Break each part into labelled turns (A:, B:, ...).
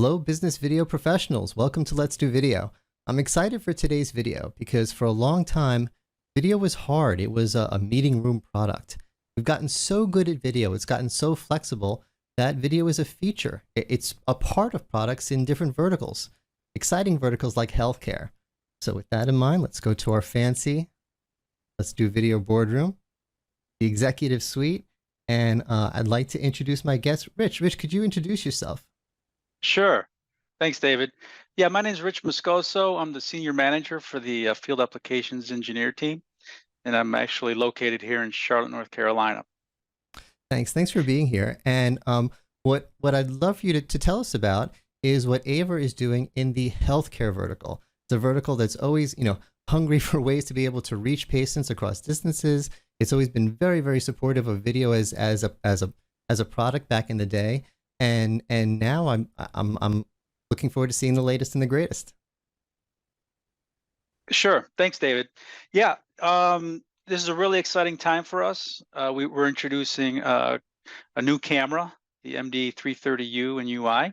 A: Hello, business video professionals. Welcome to Let's Do Video. I'm excited for today's video because for a long time, video was hard. It was a meeting room product. We've gotten so good at video. It's gotten so flexible that video is a feature. It's a part of products in different verticals, exciting verticals like healthcare. So with that in mind, let's go to our fancy Let's Do Video boardroom, the executive suite, and I'd like to introduce my guest, Rich. Rich, could you introduce yourself?
B: Sure. Thanks, David. Yeah, my name is Rich Moscoso. I'm the senior manager for the field applications engineer team, and I'm actually located here in Charlotte, North Carolina.
A: Thanks for being here. And what I'd love for you to tell us about is what AVer is doing in the healthcare vertical. It's a vertical that's always, hungry for ways to be able to reach patients across distances. It's always been very supportive of video as a product back in the day. And now I'm looking forward to seeing the latest and the greatest.
B: Sure. Thanks, David. Yeah, this is a really exciting time for us. We're introducing a new camera, the MD330U and UI,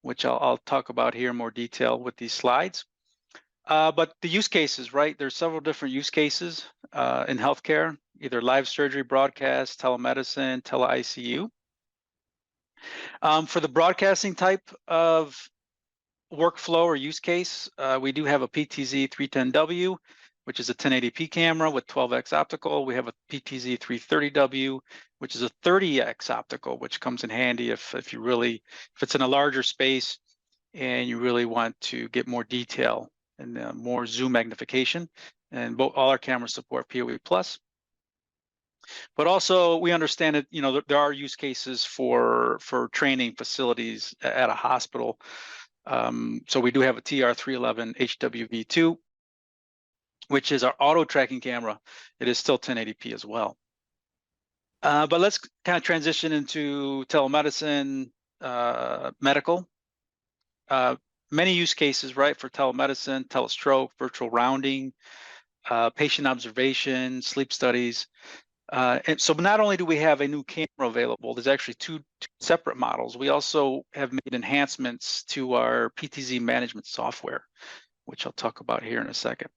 B: which I'll talk about here in more detail with these slides. But the use cases, right? There's several different use cases in healthcare, either live surgery, broadcast, telemedicine, tele-ICU. For the broadcasting type of workflow or use case, we do have a PTZ310W, which is a 1080p camera with 12x optical. We have a PTZ330W, which is a 30x optical, which comes in handy if it's in a larger space and you really want to get more detail and more zoom magnification. And all our cameras support PoE+. But also we understand that there are use cases for training facilities at a hospital. So we do have a TR311 HWV2, which is our auto tracking camera. It is still 1080p as well. But let's kind of transition into telemedicine, medical. Many use cases, right, for telemedicine, telestroke, virtual rounding, patient observation, sleep studies. And so not only do we have a new camera available, there's actually two separate models. We also have made enhancements to our PTZ Management Software, which I'll talk about here in a second.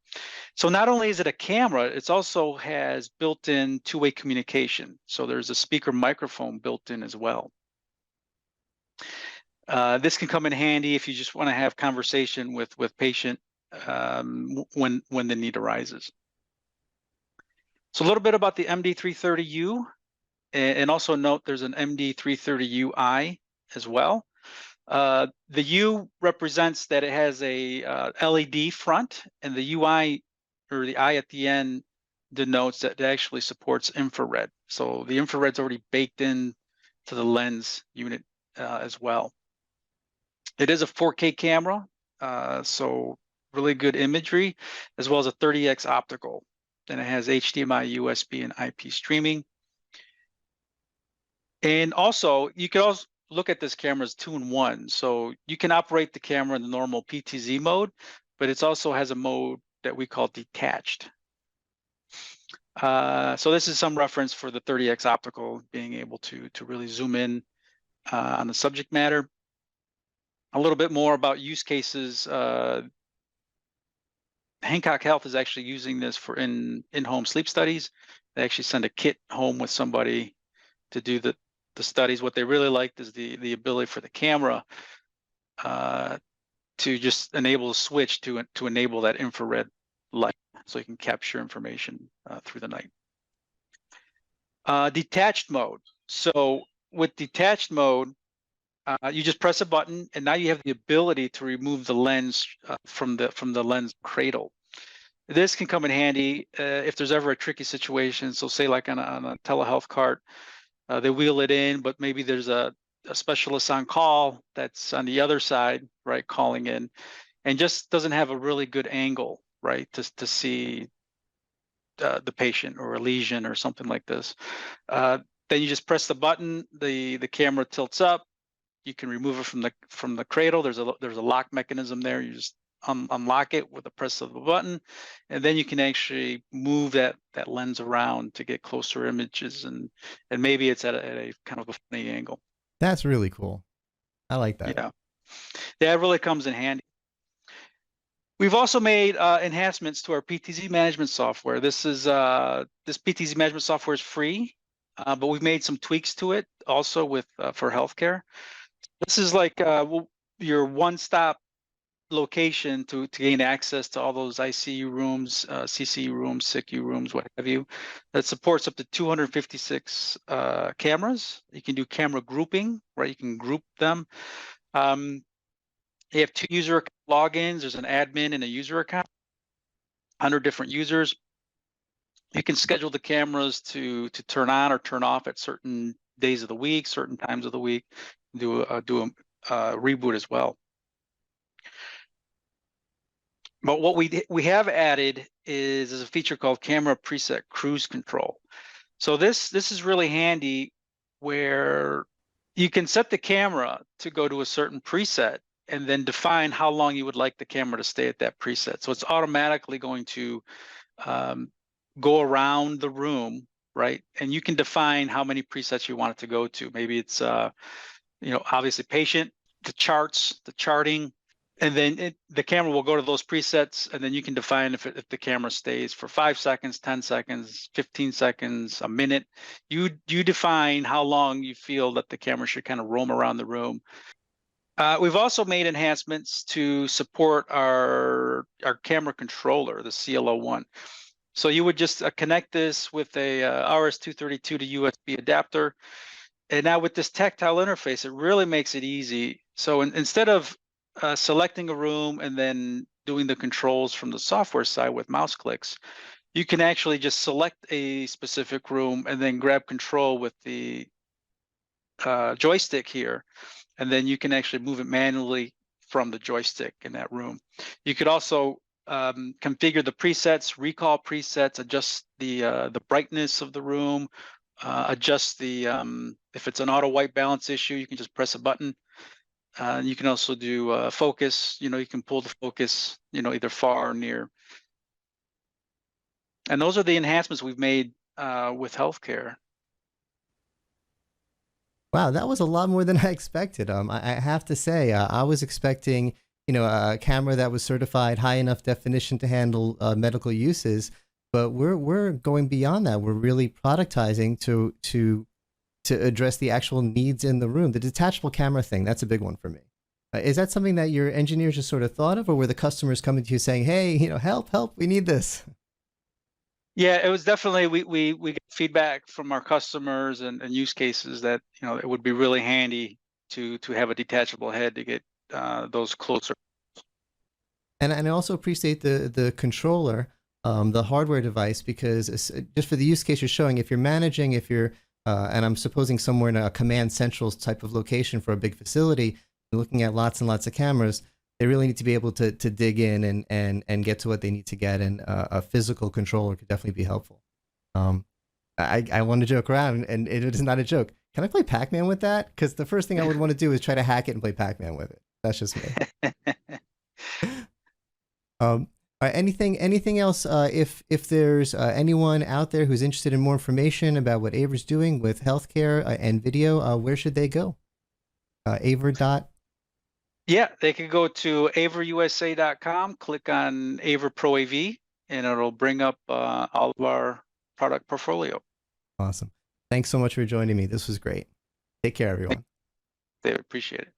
B: So not only is it a camera, it also has built-in two-way communication. So there's a speaker microphone built in as well. This can come in handy if you just want to have conversation with patient when the need arises. So a little bit about the MD330U, and also note there's an MD330UI as well. The U represents that it has a LED front, and the UI, or the I at the end, denotes that it actually supports infrared. So the infrared's already baked in to the lens unit as well. It is a 4K camera, so really good imagery, as well as a 30x optical. And it has HDMI, USB, and IP streaming. And also, you can also look at this camera as 2-in-1. So you can operate the camera in the normal PTZ mode, but it also has a mode that we call detached. So this is some reference for the 30x optical, being able to really zoom in on the subject matter. A little bit more about use cases. Hancock Health is actually using this for in-home sleep studies. They actually send a kit home with somebody to do the studies. What they really liked is the ability for the camera to just enable a switch to enable that infrared light, so you can capture information through the night. Detached mode. So with detached mode, you just press a button, and now you have the ability to remove the lens from the lens cradle. This can come in handy if there's ever a tricky situation. So say like on a telehealth cart, they wheel it in, but maybe there's a specialist on call that's on the other side, right, calling in, and just doesn't have a really good angle, right, to see the patient or a lesion or something like this. Then you just press the button, the camera tilts up. You can remove it from the cradle. There's a lock mechanism there. You just unlock it with the press of the button, and then you can actually move that lens around to get closer images, and maybe it's at a kind of a funny angle.
A: That's really cool. I like that.
B: Yeah, yeah, it really comes in handy. We've also made enhancements to our PTZ Management Software. This PTZ Management Software is free, but we've made some tweaks to it also with for healthcare. This is like your one-stop location to gain access to all those ICU rooms, CCU rooms, SICU rooms, what have you. That supports up to 256 cameras. You can do camera grouping, right? You can group them. You have 2 user logins. There's an admin and a user account, 100 different users. You can schedule the cameras to turn on or turn off at certain days of the week, certain times of the week. Do a reboot as well. But what we have added is a feature called Camera Preset Cruise Control. So this is really handy, where you can set the camera to go to a certain preset and then define how long you would like the camera to stay at that preset. So it's automatically going to go around the room, right? And you can define how many presets you want it to go to. Maybe it's obviously patient, the charts, the charting, and then the camera will go to those presets, and then you can define if the camera stays for 5 seconds, 10 seconds, 15 seconds, a minute. You define how long you feel that the camera should kind of roam around the room. We've also made enhancements to support our camera controller, the CL01. So you would just connect this with a RS-232 to USB adapter. And now with this tactile interface, it really makes it easy. So instead of selecting a room and then doing the controls from the software side with mouse clicks, you can actually just select a specific room and then grab control with the joystick here. And then you can actually move it manually from the joystick in that room. You could also configure the presets, recall presets, adjust the brightness of the room, adjust the if it's an auto white balance issue, you can just press a button. You can also do focus. You can pull the focus, either far or near. And those are the enhancements we've made with healthcare.
A: Wow, that was a lot more than I expected. I have to say, I was expecting, a camera that was certified high enough definition to handle medical uses, but we're going beyond that. We're really productizing to address the actual needs in the room. The detachable camera thing, that's a big one for me. Is that something that your engineers just sort of thought of, or were the customers coming to you saying, "Hey, help, we need this"?
B: Yeah, it was definitely we got feedback from our customers and use cases that it would be really handy to have a detachable head to get those closer.
A: And I also appreciate the controller, the hardware device, because just for the use case you're showing, if you're managing, and I'm supposing somewhere in a command central type of location for a big facility, looking at lots and lots of cameras, they really need to be able to dig in and get to what they need to get, and a physical controller could definitely be helpful. I want to joke around, and it is not a joke. Can I play Pac-Man with that? Because the first thing I would want to do is try to hack it and play Pac-Man with it. That's just me. Anything else? If there's anyone out there who's interested in more information about what AVer's doing with healthcare and video, where should they go? AVer.
B: Yeah, they can go to averusa.com, click on AVer Pro AV, and it'll bring up all of our product portfolio.
A: Awesome. Thanks so much for joining me. This was great. Take care, everyone.
B: They appreciate it.